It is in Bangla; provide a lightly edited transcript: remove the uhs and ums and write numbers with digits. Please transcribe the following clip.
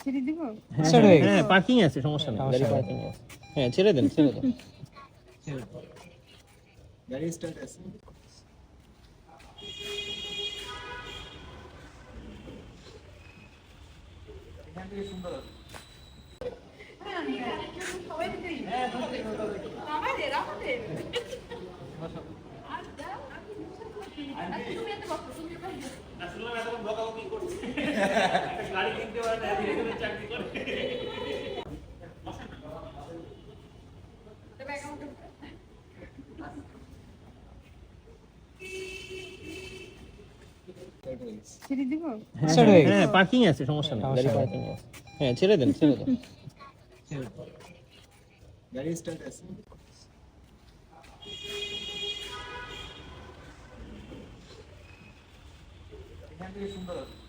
ছেড়ে দিব? হ্যাঁ পার্কিং আছে, সমস্যা নেই, গাড়ি পার্কিং আছে। হ্যাঁ ছেড়ে দেন, ছেড়ে দেন। গাড়ি স্টার্ট আছে। এখান থেকে সুন্দর আছে। ছেড়ে দিব? হ্যাঁ পার্কিং আছে, সমস্যা নেই, গাড়ি পার্কিং আছে। হ্যাঁ ছেড়ে দেন, ছেড়ে দেন। গাড়ি স্টার্ট আছে। এখান থেকে সুন্দর আছে।